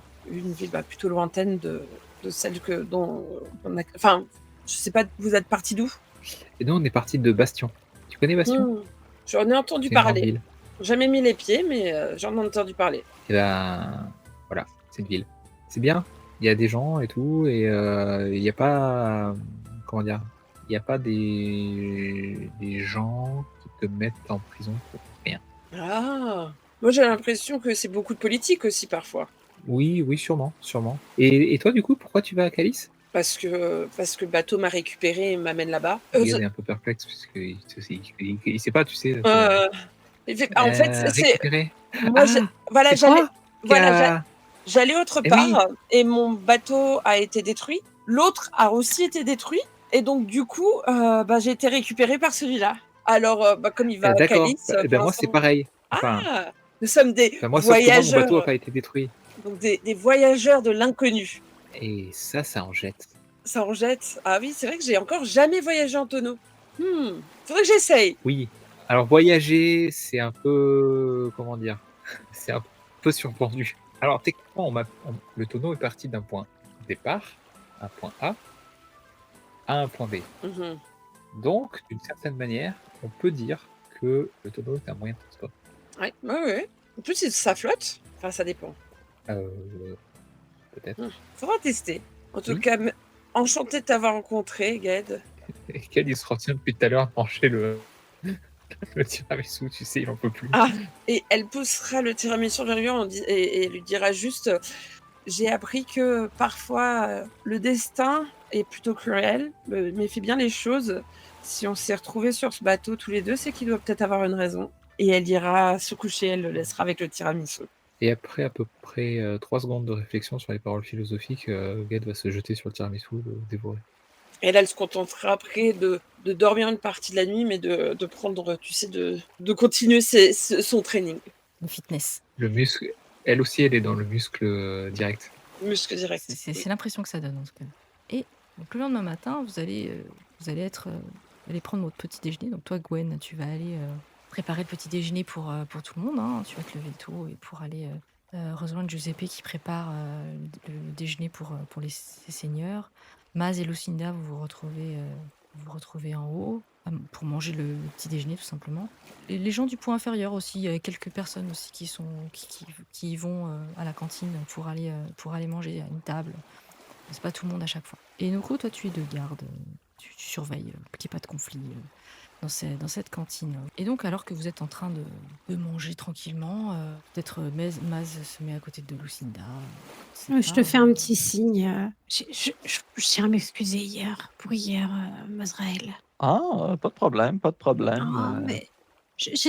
plutôt lointaine de celle dont on a. Enfin, je sais pas, vous êtes parti d'où? Et nous, on est parti de Bastion. Tu connais Bastion? J'en ai entendu C'est une grande parler. ville. Jamais mis les pieds, mais j'en ai entendu parler. Et ben, voilà, c'est une ville. C'est bien. Il y a des gens et tout, et il n'y a pas, comment dire, il n'y a pas des gens qui te mettent en prison pour rien. Ah, moi j'ai l'impression que c'est beaucoup de politique aussi parfois. Oui, oui, sûrement, sûrement. Et toi, du coup, pourquoi tu vas à Calice? Parce que le bateau m'a récupéré et m'amène là-bas. Gad est un peu perplexe puisqu'il sait pas, tu sais. En fait, c'est Récupéré. moi, voilà, c'est toi qui a- j'allais autre Eh part oui. et mon bateau a été détruit. L'autre a aussi été détruit et donc du coup, j'ai été récupérée par celui-là. Alors, comme il va à D'accord. Calice, Ben, pour moi, c'est l'instant. pareil. Enfin, Ah, nous sommes des moi, sauf que moi, mon bateau voyageurs, n'a pas été détruit. donc des voyageurs de l'inconnu. Et ça en jette. Ça en jette. Ah oui, c'est vrai que j'ai encore jamais voyagé en tonneau. Faudrait que j'essaye. Oui. Alors, voyager, c'est un peu... Comment dire? C'est un peu survendu. Alors, techniquement, le tonneau est parti d'un point départ, un point A, à un point B. Mhm. Donc, d'une certaine manière, on peut dire que le tonneau est un moyen de transport. Ouais. En plus, ça flotte. Enfin, ça dépend. Peut-être. Faudra tester. En tout Oui. cas, enchanté de t'avoir rencontré, Gad. Et Ken, il se retient depuis tout à l'heure à manger le tiramisu, tu sais, il en peut plus. Ah, et elle poussera le tiramisu vers lui et lui dira juste j'ai appris que parfois le destin est plutôt cruel, mais fait bien les choses. Si on s'est retrouvés sur ce bateau tous les deux, c'est qu'il doit peut-être avoir une raison. Et elle ira se coucher, elle le laissera avec le tiramisu. Et après à peu près 3 secondes de réflexion sur les paroles philosophiques, Gad va se jeter sur le tiramisu, le dévorer. Et là, elle se contentera après de dormir une partie de la nuit, mais de prendre, tu sais, de continuer son training. Le fitness. Le muscle, elle aussi, elle est dans le muscle direct. Muscle direct. C'est l'impression que ça donne en tout cas. Et donc, le lendemain matin, vous allez prendre votre petit déjeuner. Donc toi, Gwen, tu vas aller préparer le petit déjeuner pour tout le monde. Hein. Tu vas te lever tôt et pour aller rejoindre Giuseppe qui prépare le déjeuner pour ses seigneurs. Maz et Lucinda, vous vous retrouvez en haut pour manger le petit déjeuner tout simplement. Et les gens du point inférieur aussi, il y a quelques personnes aussi qui vont à la cantine pour aller manger à une table. C'est pas tout le monde à chaque fois. Et Noko, toi tu es de garde, tu surveilles qu'il n'y ait pas de conflit dans cette cantine. Et donc alors que vous êtes en train de manger tranquillement, peut-être Maz se met à côté de Lucinda. Je te fais un petit signe. Je tiens à m'excuser pour hier, Mazraël. Ah, pas de problème, pas de problème. Non, mais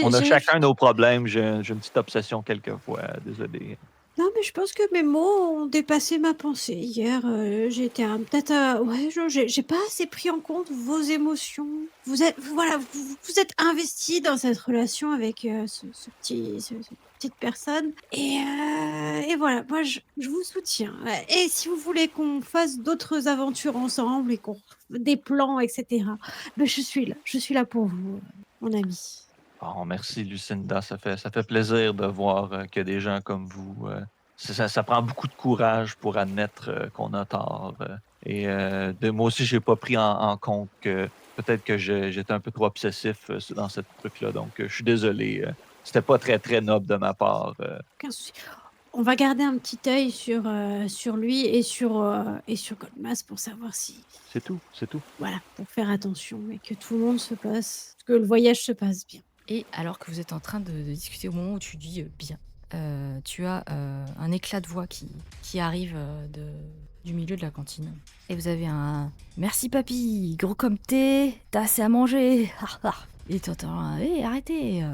On a chacun nos problèmes. J'ai une petite obsession quelquefois, désolé. Non, mais je pense que mes mots ont dépassé ma pensée. Hier, j'étais peut-être... ouais, j'ai pas assez pris en compte vos émotions. Vous êtes investi dans cette relation avec cette petite personne. Et voilà, moi, je vous soutiens. Et si vous voulez qu'on fasse d'autres aventures ensemble et des plans, etc., je suis là pour vous, mon ami. Oh, merci, Lucinda. Ça fait plaisir de voir qu'il y a des gens comme vous. Ça prend beaucoup de courage pour admettre qu'on a tort. Moi aussi, j'ai pas pris en compte que peut-être que j'étais un peu trop obsessif dans cette truc-là. Donc, je suis désolé. C'était pas très, très noble de ma part. Aucun souci. On va garder un petit œil sur lui et sur Goldmas pour savoir si... C'est tout. Voilà, pour faire attention et que tout le monde que le voyage se passe bien. Et alors que vous êtes en train de discuter, au moment où tu dis bien, tu as un éclat de voix qui arrive du milieu de la cantine. Et vous avez un « Merci papy, gros comme t'es, t'as assez à manger !» Et t'entends un « Hé, arrêtez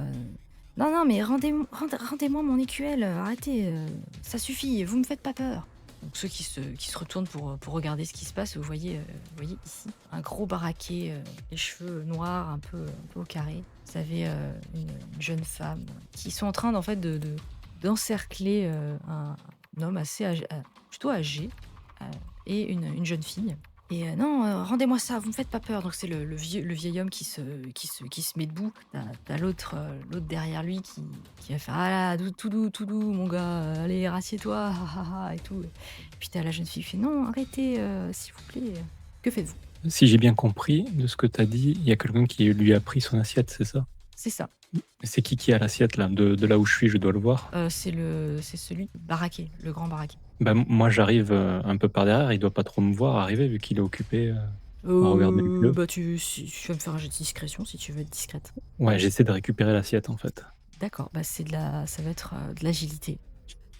Non, mais rendez-moi mon écuelle, arrêtez, ça suffit, vous me faites pas peur !» Donc ceux qui se retournent pour regarder ce qui se passe, vous voyez ici un gros baraquet, les cheveux noirs, un peu au carré. Vous avez une jeune femme qui sont en train d'encercler un homme plutôt âgé et une jeune fille. Et non, rendez-moi ça, vous me faites pas peur. Donc c'est le vieil homme qui se met debout. T'as l'autre derrière lui qui va faire ah là, tout doux, mon gars, allez, rassieds-toi, et tout. Et puis t'as la jeune fille qui fait non, arrêtez, s'il vous plaît. Que faites-vous? Si j'ai bien compris de ce que tu as dit, il y a quelqu'un qui lui a pris son assiette, c'est ça? C'est ça. C'est qui a l'assiette là de là où je suis, je dois le voir. C'est celui baraqué, le grand baraqué. Moi j'arrive un peu par derrière, il doit pas trop me voir arriver vu qu'il est occupé. regarder le club. Bah, tu vas me faire un jet de discrétion si tu veux être discrète. Ouais, j'essaie de récupérer l'assiette en fait. D'accord, bah ça va être de l'agilité.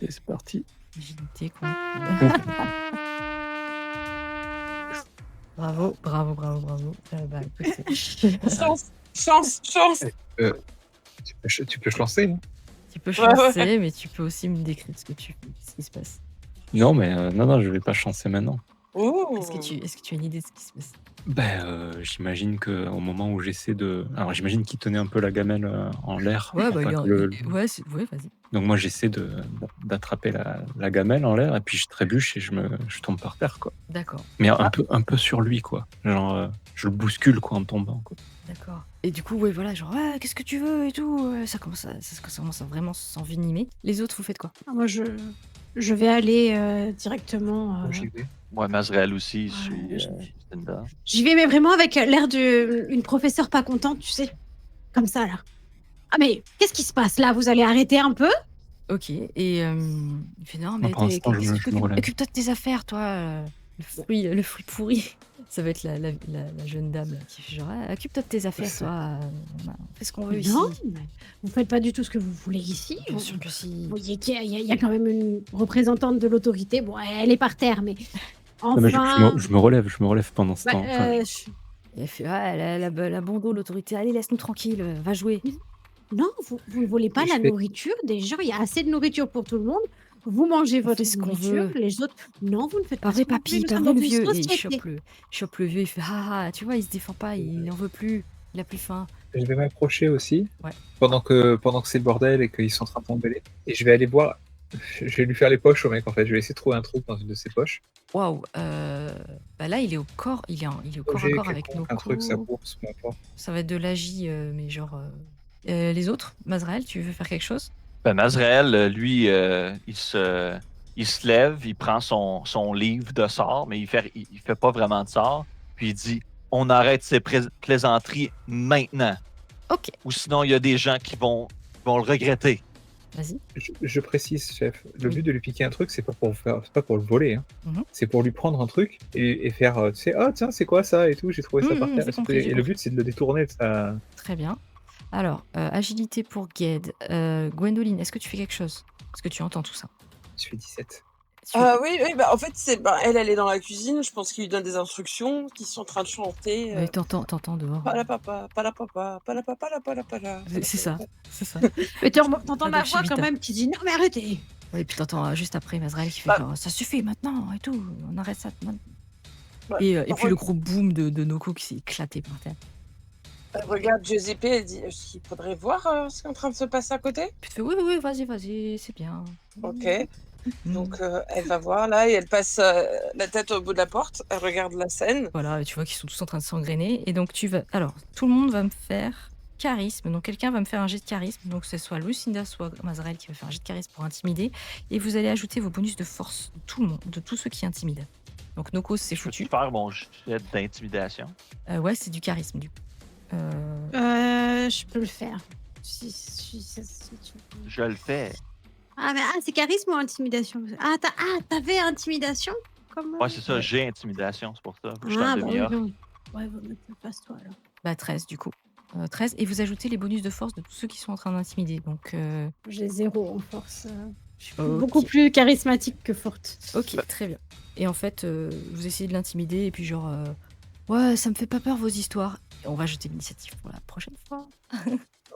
Et c'est parti. Agilité, quoi. Ouf. Bravo. Bah, écoute, Chance. Tu peux se lancer, hein. tu peux Ouais. chancer, mais tu peux aussi me décrire ce qui se passe. Non, mais non, je vais pas chancer maintenant. Ouh. Est-ce que tu as une idée de ce qui se passe? J'imagine qu'au moment où j'essaie de. Alors, j'imagine qu'il tenait un peu la gamelle en l'air. Ouais, pour bah, pas il y a- que le- ouais, vas-y. Donc, moi, j'essaie d'attraper la gamelle en l'air et puis je trébuche et je tombe par terre, quoi. D'accord, Mais un peu sur lui, quoi. Genre, je le bouscule, quoi, en tombant, quoi. d'accord. Et du coup, ouais, voilà, genre, ouais, qu'est-ce que tu veux et tout. Ça commence à vraiment s'envenimer. Les autres, vous faites quoi? Ah, moi, je vais aller directement. Moi, j'y vais. Moi, Mazrael aussi, je Ouais, suis Cinda. J'y vais, mais vraiment avec l'air d'une professeure pas contente, tu sais. Comme ça, là. Ah, mais qu'est-ce qui se passe là? Vous allez arrêter un peu? Ok, et il fait non, mais Pour l'instant, je me relève. occupe-toi de tes affaires, toi. Le fruit pourri. Ça va être la jeune dame là, qui fait genre, ah, occupe-toi de tes affaires, toi. On fait ce qu'on veut ici. Non, mais vous faites pas du tout ce que vous voulez ici. Bien sûr que si. Vous voyez qu'il y a quand même une représentante de l'autorité. Bon, elle est par terre, mais Non, mais enfin. je me relève pendant ce Bah, temps. Enfin, Et elle fait, ah, la bondo, l'autorité, allez, laisse-nous tranquille, va jouer. non, vous ne voulez pas Je la fais- nourriture. Déjà, il y a assez de nourriture pour tout le monde. Vous mangez On votre fait ce qu'on nourriture. veut. Les autres, non, vous ne faites Pas pas vrai, ce que vous papy, voulez. pas Nous vrai, sommes le dans une vieux. Et il société. chope le vieux, il fait, ah, tu vois, il se défend pas, il en veut plus, il a plus faim. Je vais m'approcher aussi, Ouais. pendant que c'est le bordel et qu'ils sont en train de tomber. Et je vais aller voir. Je vais lui faire les poches au mec en fait. Je vais essayer de trouver un truc dans une de ses poches. Waouh, bah là, il est au corps, il est au corps à Objet corps avec quelconque, Noko. un truc, sa bourse, peu importe. Ça va être de l'agi, mais genre. Les autres, Mazrael, tu veux faire quelque chose? Ben, Mazrael, lui, il se lève, il prend son livre de sorts, mais il fait pas vraiment de sorts. Puis il dit, on arrête ces plaisanteries maintenant. Ok, Ou sinon, il y a des gens qui vont le regretter. vas-y. Je précise, chef. Le Oui. but de lui piquer un truc, c'est pas pour le voler. Hein. Mhm. C'est pour lui prendre un truc et faire, tu sais, oh tiens, c'est quoi ça et tout. J'ai trouvé ça par terre. j'ai compris, j'ai Et le but, c'est de le détourner de sa. Très bien. Alors, agilité pour Gued. Gwendoline, est-ce que tu fais quelque chose? Est-ce que tu entends tout ça? Je fais 17. Oui, bah, en fait, elle est dans la cuisine. Je pense qu'il lui donne des instructions, qu'ils sont en train de chanter. Oui, t'entends dehors. Palapapa, palapapa, palapapa, palapala. C'est ça. Mais t'entends Pas ma voix d'activité. quand même qui dit non, mais arrêtez. Et puis t'entends juste après Mazrael qui fait Bah. genre, ça suffit maintenant et tout, on arrête ça maintenant. Ouais. Et Par puis le contre, gros boom de Noko qui s'est éclaté par terre. elle regarde Giuseppe et dit il faudrait voir ce qui est en train de se passer à côté. Puis tu fais oui, vas-y, c'est bien. Ok. Mm. Donc elle va voir là et elle passe la tête au bout de la porte. Elle regarde la scène. Voilà, et tu vois qu'ils sont tous en train de s'engrainer. Et donc tu vas. Alors, tout le monde va me faire charisme. Donc quelqu'un va me faire un jet de charisme. Donc c'est soit Lucinda, soit Mazrael qui va faire un jet de charisme pour intimider. Et vous allez ajouter vos bonus de force de tout le monde, de tous ceux qui intimident. Donc Noko, c'est Je peux foutu. faire mon jet d'intimidation. Ouais, c'est du charisme du coup. Je peux le faire. Si tu veux. Je le fais. C'est charisme ou intimidation? T'avais intimidation? Comment? Ouais, c'est ça, j'ai intimidation, c'est pour ça. Je suis en bah oui, demi-heure. non. Ouais, va mettre la place toi alors. Bah 13 du coup. 13. Et vous ajoutez les bonus de force de tous ceux qui sont en train d'intimider. Donc, J'ai 0 en force. Je suis Ok. beaucoup plus charismatique que forte. ok, très bien. Et en fait, vous essayez de l'intimider et puis genre, ouais, ça me fait pas peur vos histoires. Et on va jeter l'initiative pour la prochaine fois.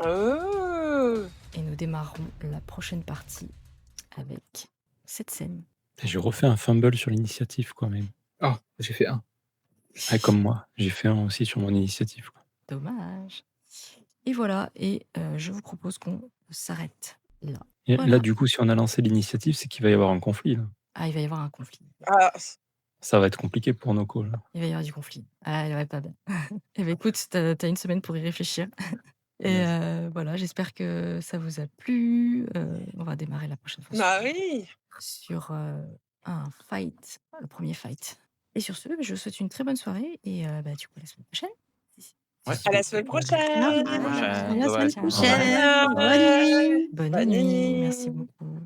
Oh. Et nous démarrerons la prochaine partie avec cette scène. j'ai refait un fumble sur l'initiative, quoi, même. Oh, j'ai fait 1. Ah, comme moi, j'ai fait un aussi sur mon initiative, quoi. Dommage. Et voilà, et je vous propose qu'on s'arrête là. Et Voilà. là, du coup, si on a lancé l'initiative, c'est qu'il va y avoir un conflit, là. Ah, il va y avoir un conflit. Ah, Ça va être compliqué pour Noko, là. Il va y avoir du conflit. Ah, elle va pas bien. Eh bien, écoute, t'as une semaine pour y réfléchir. Et voilà, j'espère que ça vous a plu. On va démarrer la prochaine fois bah oui. sur un fight, le premier fight. Et sur ce, je vous souhaite une très bonne soirée et du coup, à la semaine prochaine. Ouais. À la semaine prochaine. À prochaine. la semaine Bye bye. prochaine. Bye. Bonne nuit. Bonne Bonne nuit. nuit. Merci beaucoup.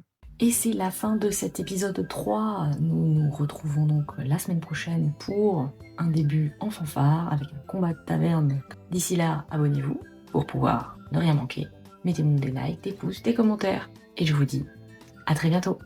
Et c'est la fin de cet épisode 3. Nous nous retrouvons donc la semaine prochaine pour un début en fanfare avec un combat de taverne. D'ici là, abonnez-vous pour pouvoir ne rien manquer. Mettez-nous des likes, des pouces, des commentaires. Et je vous dis à très bientôt.